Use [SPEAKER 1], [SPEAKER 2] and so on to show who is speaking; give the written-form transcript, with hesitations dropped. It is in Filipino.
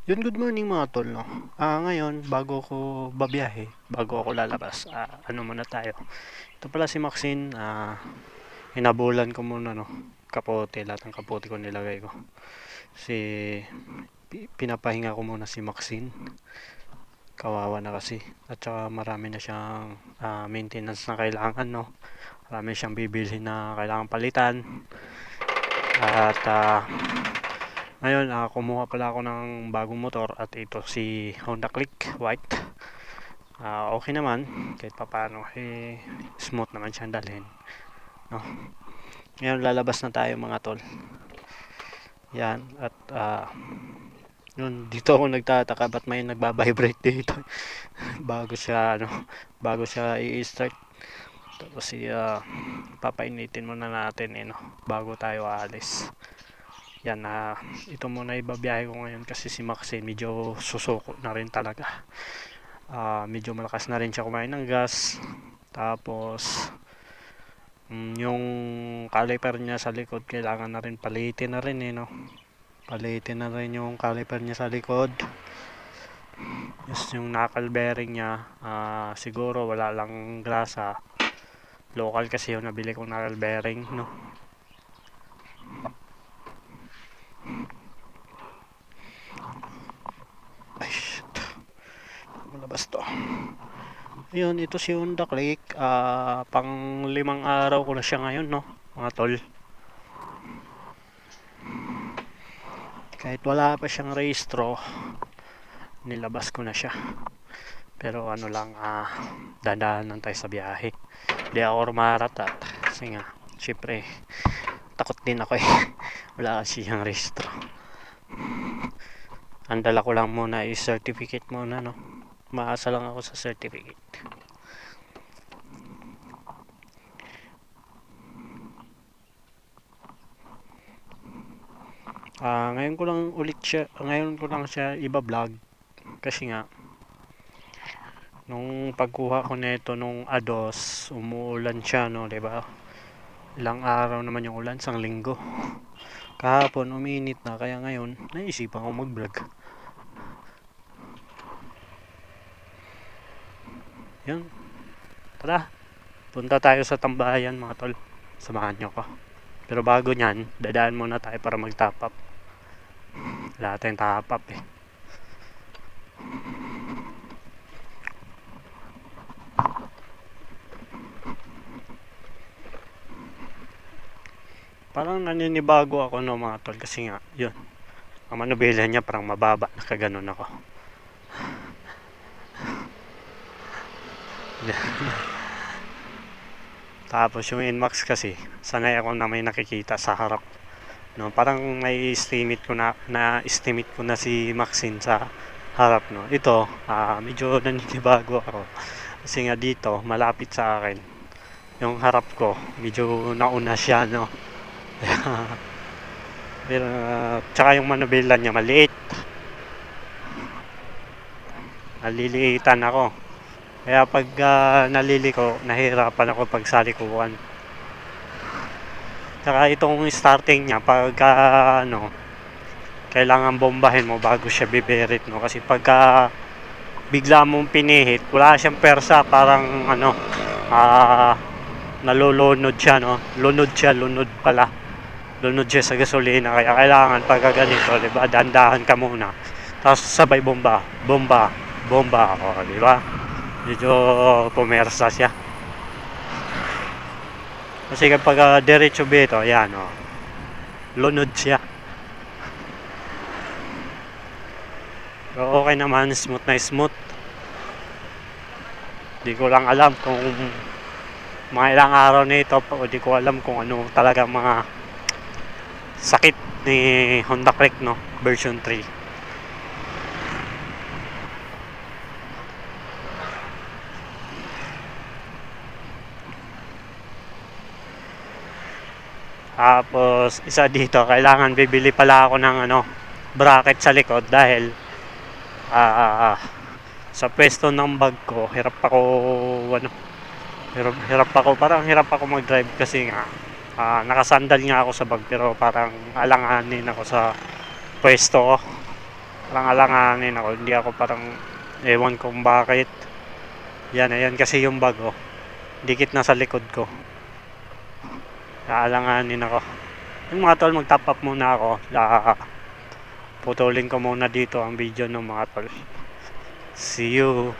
[SPEAKER 1] Yun, good morning mga tol, no? Ngayon, bago ako babiyahe, bago ako lalabas, ano muna tayo. Ito pala si Maxine, hinabulan ko muna, no? Kapote, lahat ng kapote ko nilagay ko. Si, pinapahinga ko muna si Maxine. Kawawa na kasi. At saka marami na siyang maintenance na kailangan, no? Marami siyang bibilhin na kailangan palitan. At ngayon, kumuha pala ako ng bagong motor at ito si Honda Click White. Okay naman, kahit papaano, smooth naman siyang dalhin, no? Ngayon, lalabas na tayo mga tol. Yan, at yun, dito ako nagtataka ba't may nagbabibrate dito. bago siya i-start. Tapos papainitin muna natin, no? Bago tayo aalis. Yan, ito muna ibabiyahe ko ngayon kasi si Maxine medyo susuko na rin talaga. Medyo malakas na rin siya kumain ng gas. Tapos yung caliper niya sa likod kailangan na rin palitin na rin, no? Palitin na rin yung caliper niya sa likod. Yung knuckle bearing niya, siguro wala lang grasa. Local kasi yung nabili kong knuckle bearing, no? Ay, shit. Malabas to. Ayun, ito si Honda Click. Pang 5 araw ko na siya ngayon, no? Mga tol. Kahit wala pa siyang rehistro, nilabas ko na siya. Pero ano lang, dadaan lang tayo sa biyahe. Hindi ako rumaratat. Kasi nga, syempre, takot din ako eh. Wala kasi siyang rehistro. Ang dala ko lang muna is certificate muna, no? Maasa lang ako sa certificate. Ngayon ko lang siya iba-vlog kasi nga nung pagkuha ko nito nung ADOS, umuulan siya, no, 'di ba? Ilang araw naman yung ulan, isang linggo. Kahapon uminit na, kaya ngayon naisipan ko mag-vlog. Yan. Tara, punta tayo sa tambayan mga tol. Samahan nyo ko. Pero bago nyan, dadaan muna tayo para mag-top up. Wala tayong top up eh. Parang naninibago ako, no mga tol, kasi nga, yun. Ang manubela niya parang mababa, nakaganon ako. Tapos yung Inmax kasi, sanay ako na may nakikita sa harap. No, parang may estimate ko na si Maxine sa harap, no. Ito, medyo naninibago ako. Kasi nga dito, malapit sa akin. Yung harap ko, medyo nauna siya, no. Pero, tsaka yung manubela niya maliit. Naliliitan ako. Kaya pag naliliko, nahihirapan ako pag sa likuan. Tsaka itong starting niya, pag kailangan bombahin mo bago siya biberit, no? Kasi pagka bigla mong pinihit, wala siyang persa, parang nalulunod siya, no? Lunod siya sa gasolina, kaya kailangan pagka ganito, diba, dandahan ka muna, tapos sabay bomba, diba? Medyo pumersa siya. Kasi kapag diretso bito, yan, lunod siya. So, okay naman, smooth na smooth. Di ko lang alam kung mga ilang araw na ito, di ko alam kung ano talaga mga sakit ni Honda Click, no, version 3. Tapos isa dito, kailangan bibili pala ako ng bracket sa likod dahil sa pwesto ng bag ko, hirap ako mag-drive kasi nga nakasandal nga ako sa bag, pero parang alanganin ako sa pwesto ko. Parang alanganin ako. Hindi ako parang, ewan kung bakit. Yan, ayan kasi yung bag, oh. Dikit na sa likod ko. Alanganin ako. Yung mga tol, mag-top up muna ako. Putulin ko muna dito ang video ng mga tol. See you.